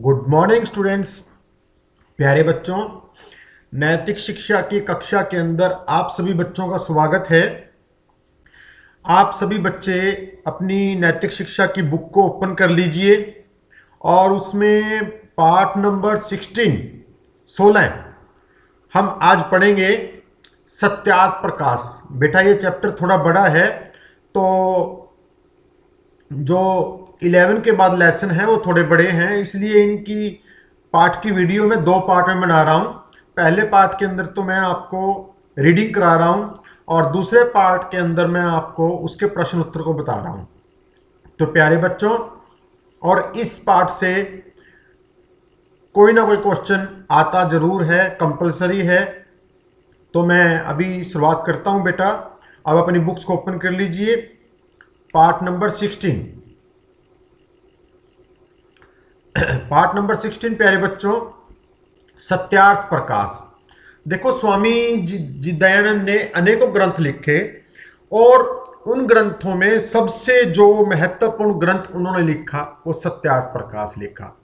Good morning students, प्यारे बच्चों। नैतिक शिक्षा की कक्षा के अंदर आप सभी बच्चों का स्वागत है। आप सभी बच्चे अपनी नैतिक शिक्षा की बुक को ओपन कर लीजिए और उसमें पार्ट नंबर 16 हम आज पढ़ेंगे सत्यार्थ प्रकाश। बेटा ये चैप्टर थोड़ा बड़ा है, तो जो 11 के बाद लेसन है वो थोड़े बड़े हैं, इसलिए इनकी पार्ट की वीडियो में 2 पार्ट में बना रहा हूं। पहले पार्ट के अंदर तो मैं आपको रीडिंग करा रहा हूं और दूसरे पार्ट के अंदर मैं आपको उसके प्रश्न उत्तर को बता रहा हूं। तो प्यारे बच्चों, और इस पार्ट से कोई ना कोई क्वेश्चन आता जरूर है, कंपलसरी है। तो मैं अभी शुरुआत करता हूं बेटा। अब अपनी बुक्स को ओपन कर लीजिए। पार्ट नंबर 16 पार्ट नंबर 16 प्यारे बच्चों, सत्यार्थ प्रकाश। देखो, स्वामी जी दयानंद ने अनेकों ग्रंथ लिखे और उन ग्रंथों में सबसे जो महत्वपूर्ण ग्रंथ उन्होंने लिखा वो सत्यार्थ प्रकाश लिखा।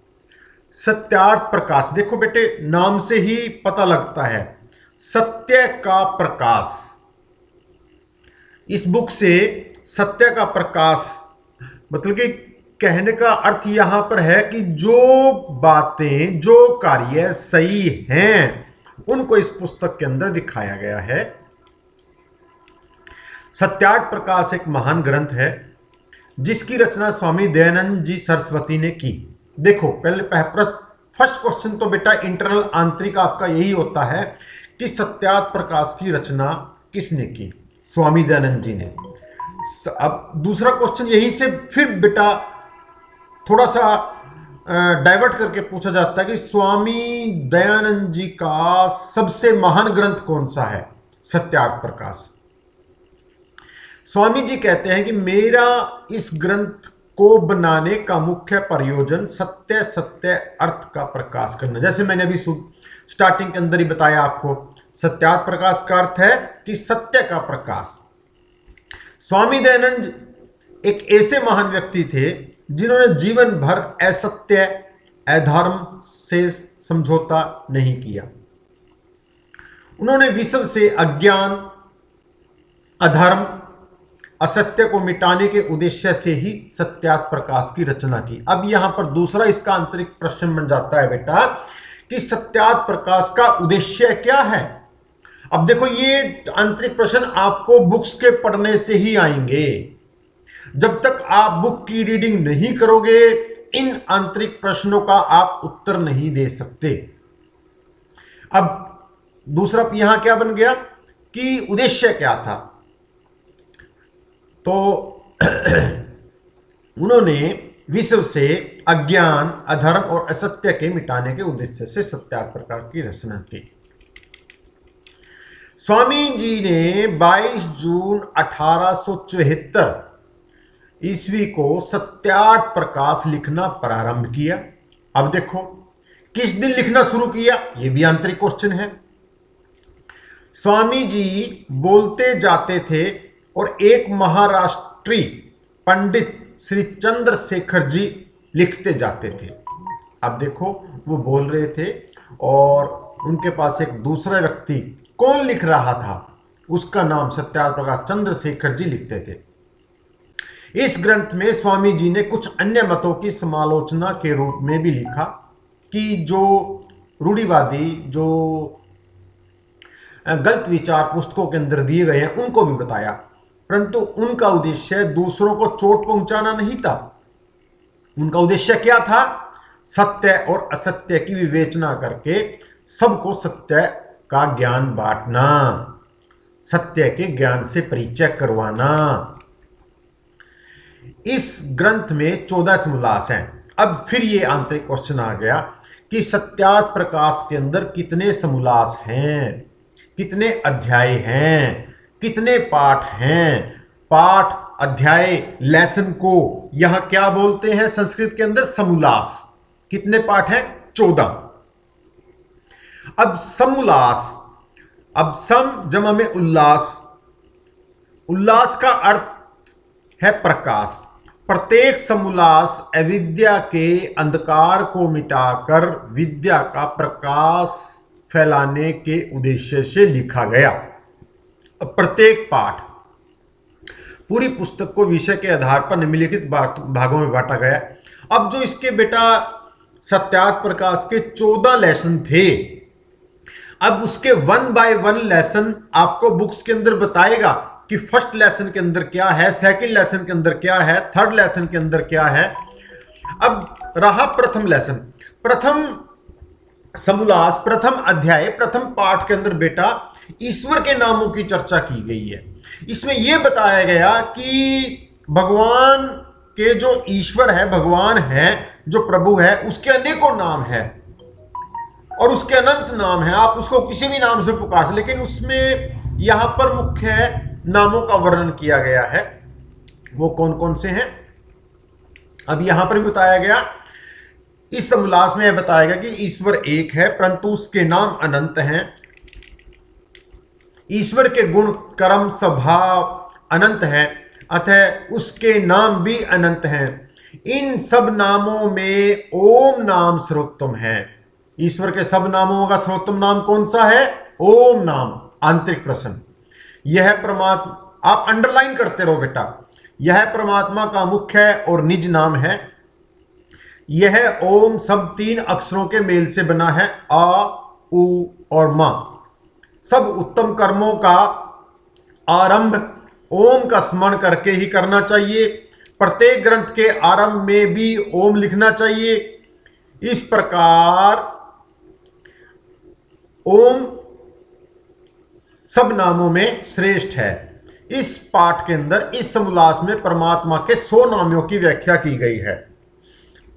सत्यार्थ प्रकाश, देखो बेटे, नाम से ही पता लगता है सत्य का प्रकाश। इस बुक से सत्य का प्रकाश मतलब कि कहने का अर्थ यहां पर है कि जो बातें, जो कार्य सही हैं, उनको इस पुस्तक के अंदर दिखाया गया है। सत्यार्थ प्रकाश एक महान ग्रंथ है जिसकी रचना स्वामी दयानंद जी सरस्वती ने की। देखो, पहले फर्स्ट क्वेश्चन तो बेटा इंटरनल आंतरिक आपका यही होता है कि सत्यार्थ प्रकाश की रचना किसने की? स्वामी दयानंद जी ने। अब दूसरा क्वेश्चन यहीं से फिर बेटा थोड़ा सा डाइवर्ट करके पूछा जाता है कि स्वामी दयानंद जी का सबसे महान ग्रंथ कौन सा है? सत्यार्थ प्रकाश। स्वामी जी कहते हैं कि मेरा इस ग्रंथ को बनाने का मुख्य प्रयोजन सत्य सत्य अर्थ का प्रकाश करना। जैसे मैंने अभी स्टार्टिंग के अंदर ही बताया आपको, सत्यार्थ प्रकाश का अर्थ है कि सत्य का प्रकाश। स्वामी दयानंद एक ऐसे महान व्यक्ति थे जिन्होंने जीवन भर असत्य, अधर्म से समझौता नहीं किया। उन्होंने विश्व से अज्ञान, अधर्म, असत्य को मिटाने के उद्देश्य से ही सत्यार्थ प्रकाश की रचना की। अब यहां पर दूसरा इसका आंतरिक प्रश्न बन जाता है बेटा कि सत्यार्थ प्रकाश का उद्देश्य क्या है? अब देखो, ये आंतरिक प्रश्न आपको बुक्स के पढ़ने से ही आएंगे। जब तक आप बुक की रीडिंग नहीं करोगे, इन आंतरिक प्रश्नों का आप उत्तर नहीं दे सकते। अब दूसरा यहां क्या बन गया कि उद्देश्य क्या था? तो उन्होंने विश्व से अज्ञान, अधर्म और असत्य के मिटाने के उद्देश्य से सत्यार्थ प्रकाश की रचना की। स्वामी जी ने 22 जून 1874 ईस्वी को सत्यार्थ प्रकाश लिखना प्रारंभ किया। अब देखो, किस दिन लिखना शुरू किया, यह भी आंतरिक क्वेश्चन है। स्वामी जी बोलते जाते थे और एक महाराष्ट्री पंडित श्री चंद्रशेखर जी लिखते जाते थे। अब देखो, वो बोल रहे थे और उनके पास एक दूसरा व्यक्ति कौन लिख रहा था, उसका नाम सत्यार्थ प्रकाश चंद्रशेखर जी लिखते थे। इस ग्रंथ में स्वामी जी ने कुछ अन्य मतों की समालोचना के रूप में भी लिखा कि जो रूढ़िवादी, जो गलत विचार पुस्तकों के अंदर दिए गए हैं, उनको भी बताया, परंतु उनका उद्देश्य दूसरों को चोट पहुंचाना नहीं था। उनका उद्देश्य क्या था? सत्य और असत्य की विवेचना करके सबको सत्य का ज्ञान बांटना, सत्य के ज्ञान से परिचय करवाना। इस ग्रंथ में 14 समोल्लास हैं। अब फिर ये आंतरिक क्वेश्चन आ गया कि सत्यार्थ प्रकाश के अंदर कितने समोल्लास हैं, कितने अध्याय हैं, कितने पाठ हैं? पाठ, अध्याय, लेसन को यहां क्या बोलते हैं संस्कृत के अंदर? समोल्लास। कितने पाठ हैं? 14। अब समोल्लास, अब सम जमा में उल्लास, उल्लास का अर्थ है प्रकाश, प्रत्येक समोल्लास अविद्या के अंधकार को मिटाकर विद्या का प्रकाश फैलाने के उद्देश्य से लिखा गया। प्रत्येक पाठ, पूरी पुस्तक को विषय के आधार पर निम्नलिखित भागों में बांटा गया। अब जो इसके बेटा सत्यार्थ प्रकाश के 14 लेसन थे, अब उसके 1 बाय 1 लेसन आपको बुक्स के अंदर बताएगा कि फर्स्ट लेसन के अंदर क्या है, सेकंड लेसन के अंदर क्या है, थर्ड लेसन के अंदर क्या है। अब रहा प्रथम लेसन, प्रथम समोल्लास, प्रथम अध्याय, प्रथम पाठ के अंदर बेटा ईश्वर के नामों की चर्चा की गई है। इसमें यह बताया गया कि भगवान के जो ईश्वर है, भगवान है, जो प्रभु है, उसके अनेकों नाम है और उसके अनंत नाम है। आप उसको किसी भी नाम से पुकार, लेकिन उसमें यहां पर मुख्य नामों का वर्णन किया गया है। वो कौन कौन से हैं अब यहां पर भी बताया गया। इस समोल्लास में यह बताया गया कि ईश्वर एक है परंतु उसके नाम अनंत हैं। ईश्वर के गुण, कर्म, स्वभाव अनंत हैं, अतः उसके नाम भी अनंत हैं। इन सब नामों में ओम नाम सर्वोत्तम है। ईश्वर के सब नामों का सर्वोत्तम नाम कौन सा है? ओम नाम। आंतरिक प्रश्न, यह परमात्मा, आप अंडरलाइन करते रहो बेटा, यह परमात्मा का मुख्य और निज नाम है। यह ओम सब 3 अक्षरों के मेल से बना है, आ, उ और मा। सब उत्तम कर्मों का आरंभ ओम का स्मरण करके ही करना चाहिए। प्रत्येक ग्रंथ के आरंभ में भी ओम लिखना चाहिए। इस प्रकार ओम सब नामों में श्रेष्ठ है। इस पाठ के अंदर, इस समोल्लास में परमात्मा के 100 नामों की व्याख्या की गई है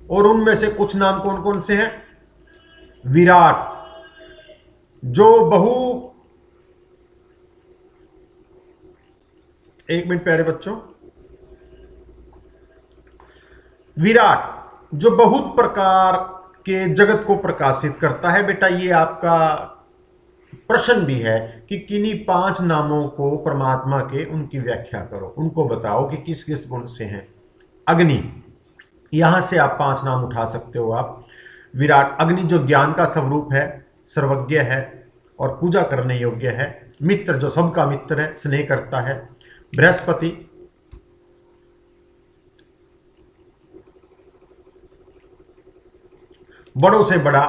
और उनमें से कुछ नाम कौन कौन से हैं? विराट, जो एक मिनट प्यारे बच्चों, विराट जो बहुत प्रकार के जगत को प्रकाशित करता है। बेटा ये आपका प्रश्न भी है कि किन्हीं 5 नामों को परमात्मा के, उनकी व्याख्या करो, उनको बताओ कि किस किस गुण से हैं। अग्नि, यहां से आप 5 नाम उठा सकते हो आप। विराट, अग्नि जो ज्ञान का स्वरूप है, सर्वज्ञ है और पूजा करने योग्य है। मित्र, जो सबका मित्र है, स्नेह करता है। बृहस्पति, बड़ों से बड़ा,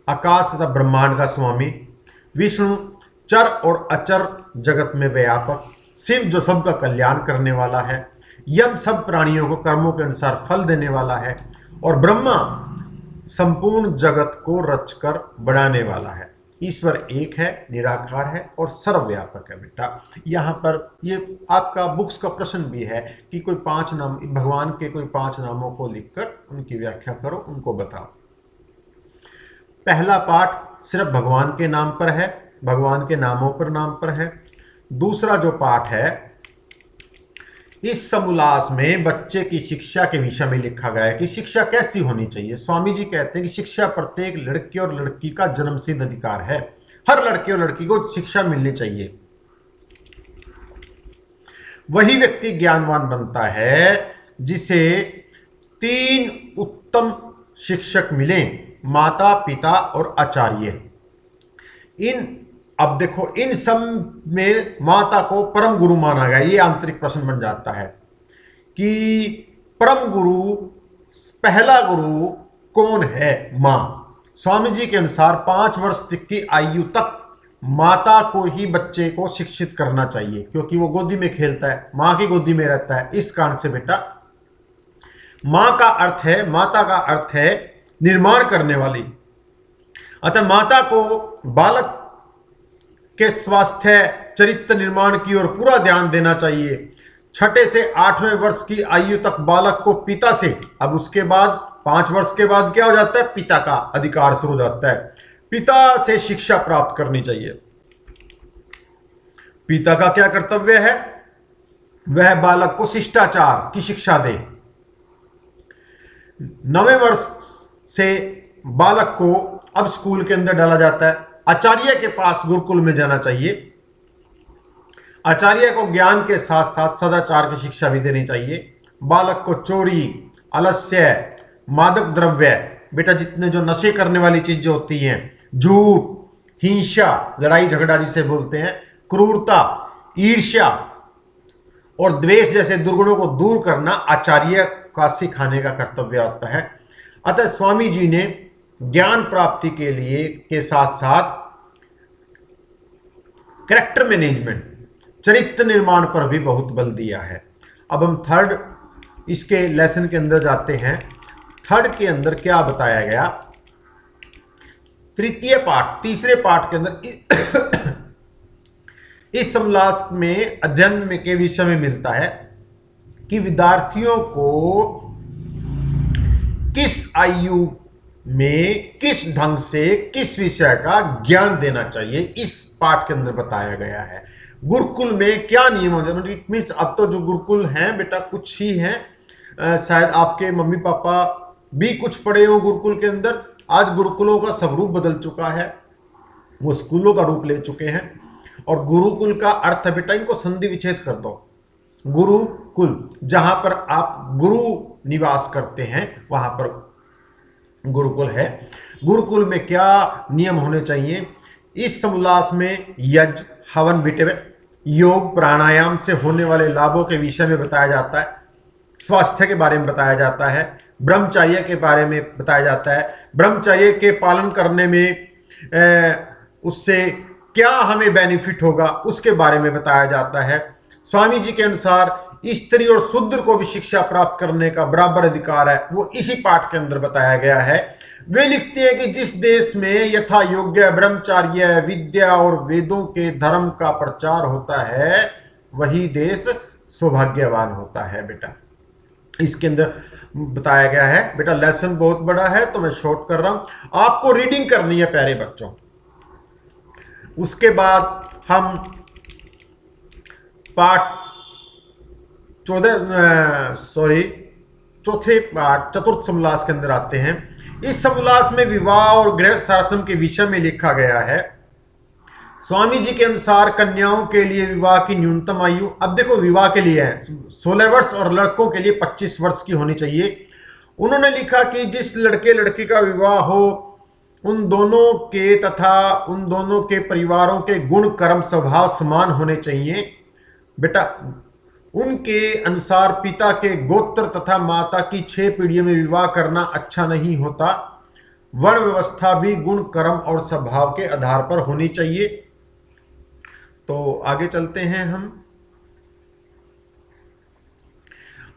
आकाश तथा ब्रह्मांड का स्वामी। विष्णु, चर और अचर जगत में व्यापक। शिव, जो सबका कल्याण करने वाला है। यम, सब प्राणियों को कर्मों के अनुसार फल देने वाला है। और ब्रह्मा, संपूर्ण जगत को रचकर बढ़ाने वाला है। ईश्वर एक है, निराकार है और सर्वव्यापक है। बेटा यहाँ पर ये आपका बुक्स का प्रश्न भी है कि कोई 5 नाम, भगवान के कोई 5 नामों को लिखकर उनकी व्याख्या करो, उनको बताओ। पहला पाठ सिर्फ भगवान के नाम पर है, भगवान के नामों पर नाम पर है। दूसरा जो पाठ है, इस समोल्लास में बच्चे की शिक्षा के विषय में लिखा गया है कि शिक्षा कैसी होनी चाहिए। स्वामी जी कहते हैं कि शिक्षा प्रत्येक लड़के और लड़की का जन्मसिद्ध अधिकार है। हर लड़के और लड़की को शिक्षा मिलनी चाहिए। वही व्यक्ति ज्ञानवान बनता है जिसे 3 उत्तम शिक्षक मिले, माता, पिता और आचार्य। अब देखो, इन सब में माता को परम गुरु माना गया। ये आंतरिक प्रश्न बन जाता है कि परम गुरु, पहला गुरु कौन है? मां। स्वामी जी के अनुसार 5 वर्ष तक की आयु तक माता को ही बच्चे को शिक्षित करना चाहिए, क्योंकि वो गोदी में खेलता है, मां की गोदी में रहता है। इस कारण से बेटा मां का अर्थ है, माता का अर्थ है निर्माण करने वाली। अतः माता को बालक के स्वास्थ्य, चरित्र निर्माण की ओर पूरा ध्यान देना चाहिए। 6 से 8वें वर्ष की आयु तक बालक को पिता से, अब उसके बाद 5 वर्ष के बाद क्या हो जाता है? पिता का अधिकार शुरू हो जाता है। पिता से शिक्षा प्राप्त करनी चाहिए। पिता का क्या कर्तव्य है? वह बालक को शिष्टाचार की शिक्षा दे। 9वें वर्ष से बालक को अब स्कूल के अंदर डाला जाता है। आचार्य के पास गुरुकुल में जाना चाहिए। आचार्य को ज्ञान के साथ साथ सदाचार की शिक्षा भी देनी चाहिए। बालक को चोरी, आलस्य, मादक द्रव्य, बेटा जितने जो नशे करने वाली चीजें होती हैं, झूठ, हिंसा, लड़ाई झगड़ा जिसे बोलते हैं, क्रूरता, ईर्ष्या और द्वेष जैसे दुर्गुणों को दूर करना आचार्य का सिखाने का कर्तव्य होता है। अतः स्वामी जी ने ज्ञान प्राप्ति के लिए के साथ साथ कैरेक्टर मैनेजमेंट, चरित्र निर्माण पर भी बहुत बल दिया है। अब हम थर्ड इसके लेसन के अंदर जाते हैं। थर्ड के अंदर क्या बताया गया, तृतीय पाठ, तीसरे पाठ के अंदर इस समलास में अध्ययन में के विषय में मिलता है कि विद्यार्थियों को किस आयु में किस ढंग से किस विषय का ज्ञान देना चाहिए, इस पाठ के अंदर बताया गया है। गुरुकुल में क्या नियम हो जाए, इट मीन्स अब तो जो गुरुकुल हैं बेटा कुछ ही हैं, शायद आपके मम्मी पापा भी कुछ पढ़े हो गुरुकुल के अंदर। आज गुरुकुलों का स्वरूप बदल चुका है, वो स्कूलों का रूप ले चुके हैं। और गुरुकुल का अर्थ है बेटा, इनको संधि विच्छेद कर दो, गुरुकुल जहां पर आप गुरु निवास करते हैं वहां पर गुरुकुल है। गुरुकुल में क्या नियम होने चाहिए, इस समोल्लास में यज्ञ, हवन, बिटेवे, योग, प्राणायाम से होने वाले लाभों के विषय में बताया जाता है, स्वास्थ्य के बारे में बताया जाता है, ब्रह्मचर्य के बारे में बताया जाता है, ब्रह्मचर्य के पालन करने में उससे क्या हमें बेनिफिट होगा उसके बारे में बताया जाता है। स्वामी जी के अनुसार स्त्री और शूद्र को भी शिक्षा प्राप्त करने का बराबर अधिकार है, वो इसी पाठ के अंदर बताया गया है। वे लिखते हैं कि जिस देश में यथा योग्य ब्रह्मचर्य, विद्या और वेदों के धर्म का प्रचार होता है वही देश सौभाग्यवान होता है। बेटा इसके अंदर बताया गया है। बेटा लेसन बहुत बड़ा है तो मैं शॉर्ट कर रहा हूं, आपको रीडिंग करनी है प्यारे बच्चों। उसके बाद हम पाठ चौथे पाठ चतुर्थ समोल्लास के अंदर आते हैं। इस समोल्लास में विवाह और गृहस्थ आश्रम के विषय में लिखा गया है। स्वामी जी के अनुसार कन्याओं के लिए विवाह की न्यूनतम आयु, अब देखो विवाह के लिए है 16 वर्ष और लड़कों के लिए 25 वर्ष की होनी चाहिए। उन्होंने लिखा कि जिस लड़के लड़की का विवाह हो उन दोनों के तथा उन दोनों के परिवारों के गुण कर्म स्वभाव समान होने चाहिए। बेटा उनके अनुसार पिता के गोत्र तथा माता की 6 पीढ़ियों में विवाह करना अच्छा नहीं होता। वर्ण व्यवस्था भी गुण कर्म और स्वभाव के आधार पर होनी चाहिए। तो आगे चलते हैं हम।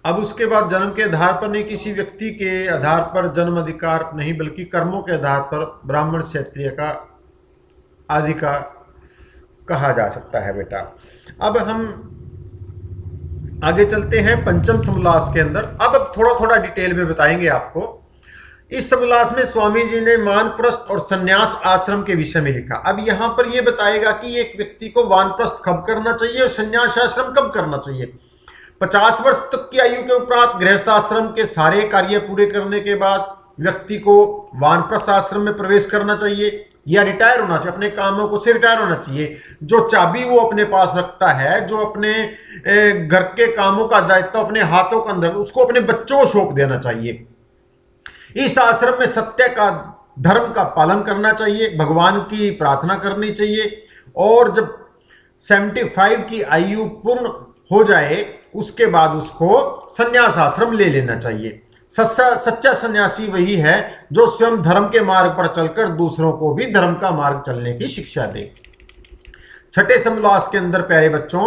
अब उसके बाद जन्म के आधार पर नहीं, किसी व्यक्ति के आधार पर जन्म अधिकार नहीं बल्कि कर्मों के आधार पर ब्राह्मण क्षत्रिय का अधिकार कहा जा सकता है। बेटा अब हम आगे चलते हैं पंचम समोल्लास के अंदर। अब थोड़ा थोड़ा डिटेल में बताएंगे आपको। इस समोल्लास में स्वामी जी ने वानप्रस्थ और संन्यास आश्रम के विषय में लिखा। अब यहां पर यह बताएगा कि एक व्यक्ति को वानप्रस्थ कब करना चाहिए और संन्यास आश्रम कब करना चाहिए। 50 वर्ष तक की आयु के उपरांत गृहस्थ आश्रम के सारे कार्य पूरे करने के बाद व्यक्ति को वानप्रस्थ आश्रम में प्रवेश करना चाहिए या रिटायर होना चाहिए, अपने कामों को से रिटायर होना चाहिए। जो चाबी वो अपने पास रखता है, जो अपने घर के कामों का दायित्व अपने हाथों के अंदर, उसको अपने बच्चों को सौंप देना चाहिए। इस आश्रम में सत्य का, धर्म का पालन करना चाहिए, भगवान की प्रार्थना करनी चाहिए और जब 75 की आयु पूर्ण हो जाए उसके बाद उसको संन्यास आश्रम ले लेना चाहिए। सच्चा सन्यासी वही है जो स्वयं धर्म के मार्ग पर चलकर दूसरों को भी धर्म का मार्ग चलने की शिक्षा दे। छठे समोल्लास के अंदर प्यारे बच्चों,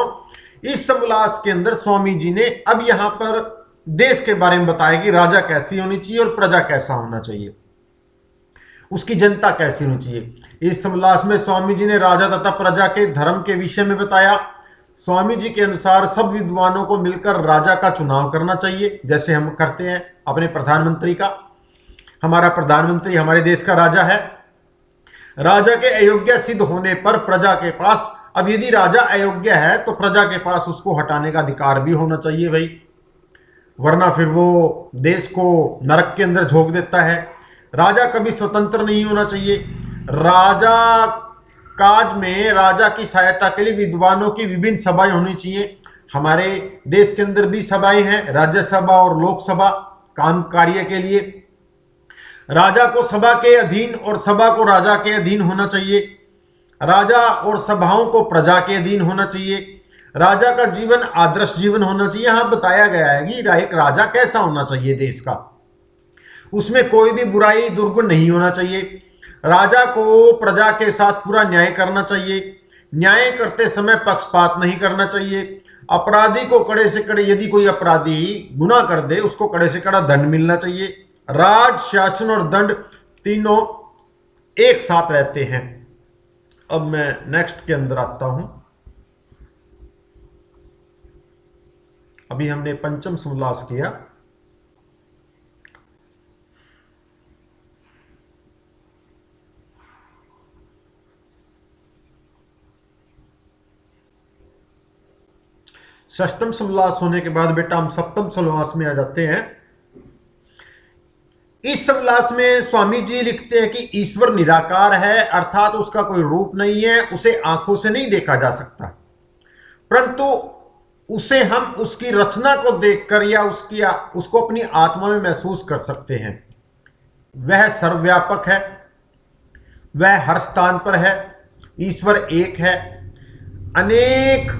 इस समोल्लास के अंदर स्वामी जी ने अब यहां पर देश के बारे में बताया कि राजा कैसी होनी चाहिए और प्रजा कैसा होना चाहिए, उसकी जनता कैसी होनी चाहिए। इस समोल्लास में स्वामी जी ने राजा तथा प्रजा के धर्म के विषय में बताया। स्वामी जी के अनुसार सब विद्वानों को मिलकर राजा का चुनाव करना चाहिए, जैसे हम करते हैं अपने प्रधानमंत्री का। हमारा प्रधानमंत्री हमारे देश का राजा है। राजा के अयोग्य सिद्ध होने पर प्रजा के पास, अब यदि राजा अयोग्य है तो प्रजा के पास उसको हटाने का अधिकार भी होना चाहिए भाई, वरना फिर वो देश को नरक के अंदर झोंक देता है। राजा कभी स्वतंत्र नहीं होना चाहिए। राजा काज में राजा की सहायता के लिए विद्वानों की विभिन्न सभाएं होनी चाहिए। हमारे देश के अंदर भी सभाएं हैं, राज्यसभा और लोकसभा, काम कार्य के लिए। राजा को सभा के अधीन और सभा को राजा के अधीन होना चाहिए। राजा और सभाओं को प्रजा के अधीन होना चाहिए। राजा का जीवन आदर्श जीवन होना चाहिए। यहां बताया गया है कि एक राजा कैसा होना चाहिए देश का, उसमें कोई भी बुराई दुर्गुण नहीं होना चाहिए। राजा को प्रजा के साथ पूरा न्याय करना चाहिए। न्याय करते समय पक्षपात नहीं करना चाहिए। अपराधी को कड़े से कड़े, यदि कोई अपराधी गुनाह कर दे उसको कड़े से कड़ा दंड मिलना चाहिए। राज, शासन और दंड तीनों एक साथ रहते हैं। अब मैं नेक्स्ट के अंदर आता हूं। अभी हमने पंचम समोल्लास किया। षष्टम समोल्लास होने के बाद बेटा हम सप्तम समोल्लास में आ जाते हैं। इस समोल्लास में स्वामी जी लिखते हैं कि ईश्वर निराकार है, अर्थात उसका कोई रूप नहीं है, उसे आंखों से नहीं देखा जा सकता, परंतु उसे हम उसकी रचना को देखकर या उसको अपनी आत्मा में महसूस कर सकते हैं। वह सर्वव्यापक है, वह हर स्थान पर है। ईश्वर एक है, अनेक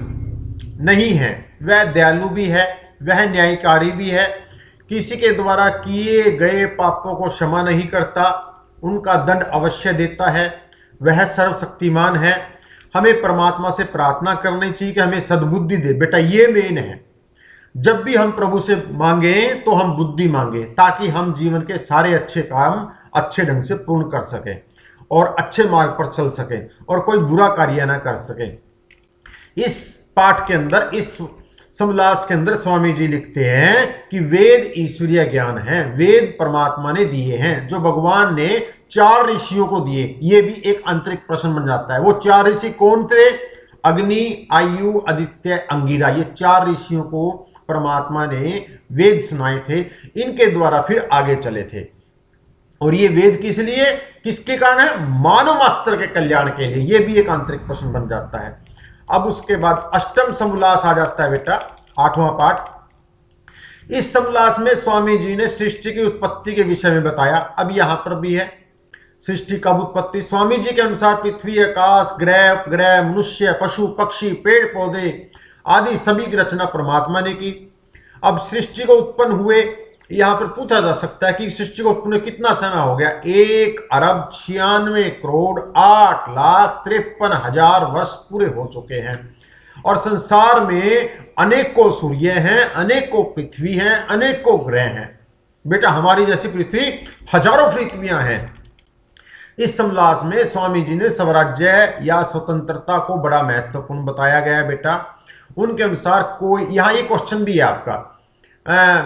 नहीं है। वह दयालु भी है, वह न्यायकारी भी है, किसी के द्वारा किए गए पापों को क्षमा नहीं करता, उनका दंड अवश्य देता है। वह सर्वशक्तिमान है। हमें परमात्मा से प्रार्थना करनी चाहिए कि हमें सद्बुद्धि दे। बेटा ये मेन है, जब भी हम प्रभु से मांगे तो हम बुद्धि मांगे, ताकि हम जीवन के सारे अच्छे काम अच्छे ढंग से पूर्ण कर सकें और अच्छे मार्ग पर चल सकें और कोई बुरा कार्य ना कर सकें। इस पाठ के अंदर, इस समोल्लास के अंदर स्वामी जी लिखते हैं कि वेद ईश्वरीय ज्ञान है। वेद परमात्मा ने दिए हैं, जो भगवान ने 4 ऋषियों को दिए। ये भी एक आंतरिक प्रश्न बन जाता है। वो 4 ऋषि कौन थे? अग्नि, आयु, आदित्य, अंगिरा। ये 4 ऋषियों को परमात्मा ने वेद सुनाए थे, इनके द्वारा फिर आगे चले थे। और ये वेद किस लिए, किसके कारण है? मानव मात्र के कल्याण के लिए। ये भी एक आंतरिक प्रश्न बन जाता है। अब उसके बाद अष्टम समोल्लास आ जाता है बेटा, 8वां पाठ। इस समोल्लास में स्वामी जी ने सृष्टि की उत्पत्ति के विषय में बताया। अब यहां पर भी है सृष्टि का उत्पत्ति। स्वामी जी के अनुसार पृथ्वी, आकाश, ग्रह, उपग्रह, मनुष्य, पशु, पक्षी, पेड़ पौधे आदि सभी की रचना परमात्मा ने की। अब सृष्टि को उत्पन्न हुए, यहां पर पूछा जा सकता है कि सृष्टि को उत्पन्न कितना समय हो गया? 1,96,08,53,000 वर्ष पूरे हो चुके हैं। और संसार में अनेकों सूर्य हैं, अनेकों पृथ्वी हैं, अनेकों ग्रह हैं। बेटा हमारी जैसी पृथ्वी हजारों पृथ्वियां हैं। इस समोल्लास में स्वामी जी ने स्वराज्य या स्वतंत्रता को बड़ा महत्वपूर्ण बताया गया है। बेटा उनके अनुसार कोई, यहां एक क्वेश्चन भी है आपका,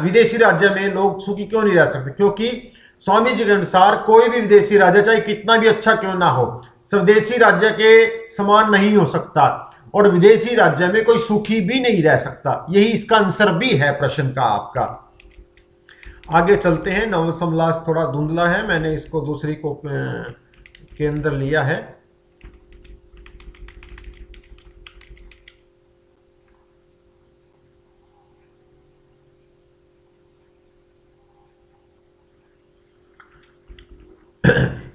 विदेशी राज्य में लोग सुखी क्यों नहीं रह सकते? क्योंकि स्वामी जी के अनुसार कोई भी विदेशी राज्य चाहे कितना भी अच्छा क्यों ना हो, स्वदेशी राज्य के समान नहीं हो सकता, और विदेशी राज्य में कोई सुखी भी नहीं रह सकता। यही इसका आंसर भी है प्रश्न का आपका। आगे चलते हैं। नवम समोल्लास थोड़ा धुंधला है, मैंने इसको दूसरी को के अंदर लिया है।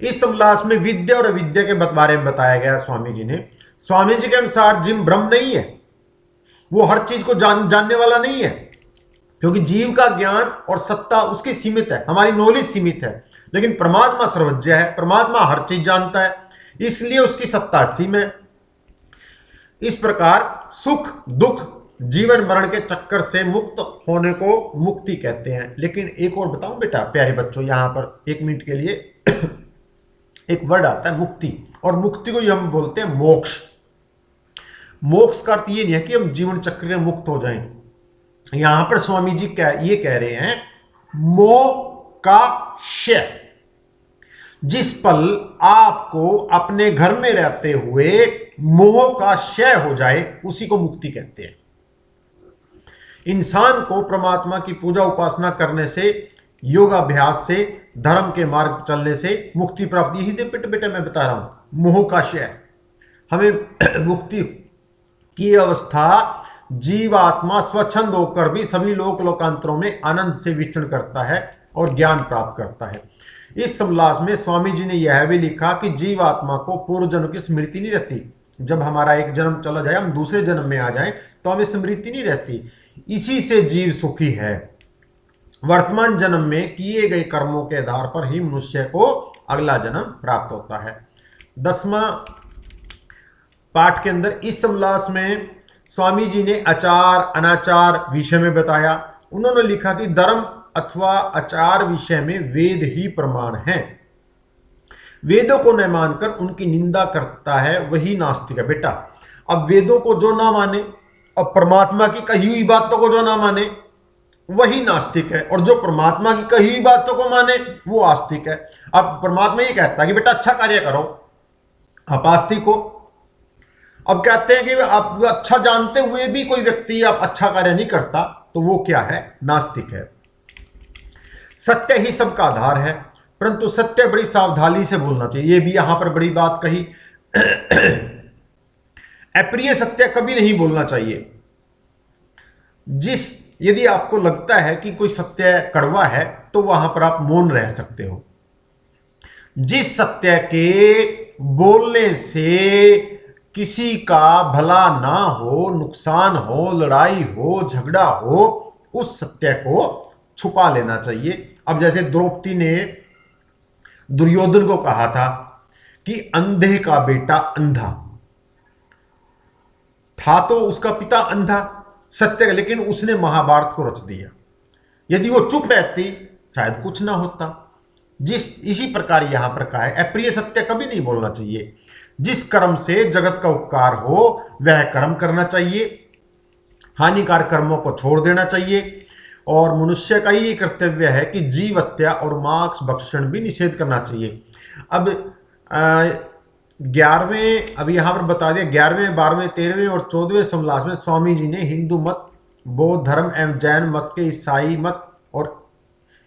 इस समोल्लास में विद्या और अविद्या के बारे में बताया गया स्वामी जी ने। स्वामी जी के अनुसार जीव ब्रह्म नहीं है, वो हर चीज को जानने वाला नहीं है, क्योंकि जीव का ज्ञान और सत्ता उसकी सीमित है, हमारी नॉलेज सीमित है। लेकिन परमात्मा सर्वज्ञ है, परमात्मा हर चीज जानता है, इसलिए उसकी सत्ता असीम है। इस प्रकार सुख दुख जीवन मरण के चक्कर से मुक्त होने को मुक्ति कहते हैं। लेकिन एक और बताऊं बेटा प्यारे बच्चों, यहां पर 1 मिनट के लिए एक वर्ड आता है मुक्ति, और मुक्ति को हम बोलते हैं मोक्ष। मोक्ष का अर्थ ये नहीं है कि हम जीवन चक्र से मुक्त हो जाएं। यहां पर स्वामी जी ये कह रहे हैं मोह का क्षय। जिस पल आपको अपने घर में रहते हुए मोह का क्षय हो जाए उसी को मुक्ति कहते हैं। इंसान को परमात्मा की पूजा उपासना करने से, योगाभ्यास से, धर्म के मार्ग चलने से मुक्ति प्राप्त। यही बेटे मैं बता रहा हूं, मोह का क्षय। हमें मुक्ति की अवस्था जीवात्मा स्वच्छंद होकर भी सभी लोकांतरों में आनंद से विचरण करता है और ज्ञान प्राप्त करता है। इस समलास में स्वामी जी ने यह भी लिखा कि जीवात्मा को पूर्व जन्म की स्मृति नहीं रहती। जब हमारा एक जन्म चला जाए, हम दूसरे जन्म में आ जाएं, तो हमें स्मृति नहीं रहती। इसी से जीव सुखी है। वर्तमान जन्म में किए गए कर्मों के आधार पर ही मनुष्य को अगला जन्म प्राप्त होता है। 10वां पाठ के अंदर इस समलास में स्वामी जी ने आचार अनाचार विषय में बताया। उन्होंने लिखा कि धर्म अथवा आचार विषय में वेद ही प्रमाण है। वेदों को न मानकर उनकी निंदा करता है वही नास्तिक है। बेटा, अब वेदों को जो ना माने और परमात्मा की कही हुई बातों को जो ना माने वही नास्तिक है, और जो परमात्मा की कही हुई बातों को माने वो आस्तिक है। अब परमात्मा ये कहता है कि बेटा अच्छा कार्य करो, आप आस्तिक हो। अब कहते हैं कि आप अच्छा जानते हुए भी कोई व्यक्ति आप अच्छा कार्य नहीं करता, तो वो क्या है? नास्तिक है। सत्य ही सबका आधार है, परंतु सत्य बड़ी सावधानी से बोलना चाहिए। ये भी यहां पर बड़ी बात कही। अप्रिय सत्य कभी नहीं बोलना चाहिए। यदि आपको लगता है कि कोई सत्य कड़वा है तो वहां पर आप मौन रह सकते हो। जिस सत्य के बोलने से किसी का भला ना हो, नुकसान हो, लड़ाई हो, झगड़ा हो, उस सत्य को छुपा लेना चाहिए। अब जैसे द्रौपदी ने दुर्योधन को कहा था कि अंधे का बेटा अंधा था, तो उसका पिता अंधा सत्य का, लेकिन उसने महाभारत को रच दिया। यदि वो चुप रहती शायद कुछ ना होता। इसी प्रकार यहां पर कहा है, अप्रिय सत्य कभी नहीं बोलना चाहिए। जिस कर्म से जगत का उपकार हो वह कर्म करना चाहिए, हानिकारक कर्मों को छोड़ देना चाहिए। और मनुष्य का ही कर्तव्य है कि जीव हत्या और मांस भक्षण भी निषेध करना चाहिए। अब 11वें, अब यहां पर बता दिया 11वें, 12वें, 13वें और 14वें समलास में स्वामी जी ने हिंदू मत, बौद्ध धर्म एवं जैन मत के, ईसाई मत और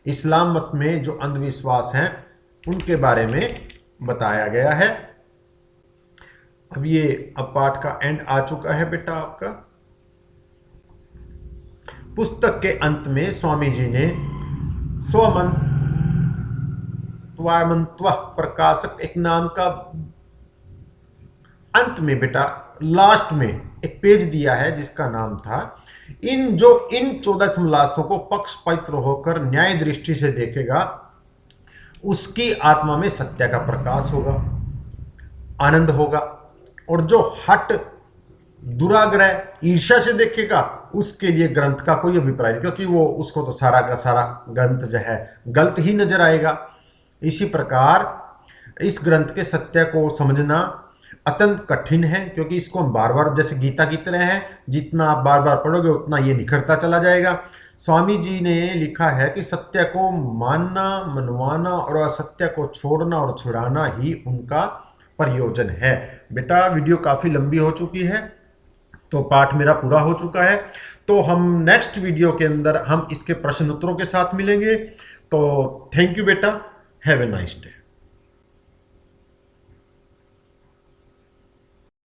इस्लाम मत में जो अंधविश्वास हैं उनके बारे में बताया गया है। अब पाठ का एंड आ चुका है बेटा आपका। पुस्तक के अंत में स्वामी जी ने स्वमंत्व प्रकाशक एक नाम का अंत में बेटा लास्ट में एक पेज दिया है जिसका नाम था इन 14 समलासों को पक्षपात होकर न्याय दृष्टि से देखेगा उसकी आत्मा में सत्य का प्रकाश होगा, आनंद होगा। और जो हट दुराग्रह ईर्ष्या से देखेगा उसके लिए ग्रंथ का कोई अभिप्राय नहीं, क्योंकि वो उसको तो सारा का सारा ग्रंथ जो है गलत ही नजर आएगा। इसी प्रकार इस ग्रंथ के सत्य को समझना अत्यंत कठिन है, क्योंकि इसको हम बार बार, जैसे गीता की तरह है, जितना आप बार बार पढ़ोगे उतना ये निखरता चला जाएगा। स्वामी जी ने लिखा है कि सत्य को मानना, मनवाना और असत्य को छोड़ना और छुड़ाना ही उनका प्रयोजन है। बेटा वीडियो काफ़ी लंबी हो चुकी है, तो पाठ मेरा पूरा हो चुका है। तो हम नेक्स्ट वीडियो के अंदर हम इसके प्रश्न उत्तरों के साथ मिलेंगे। तो थैंक यू बेटा, हैव ए नाइस डे।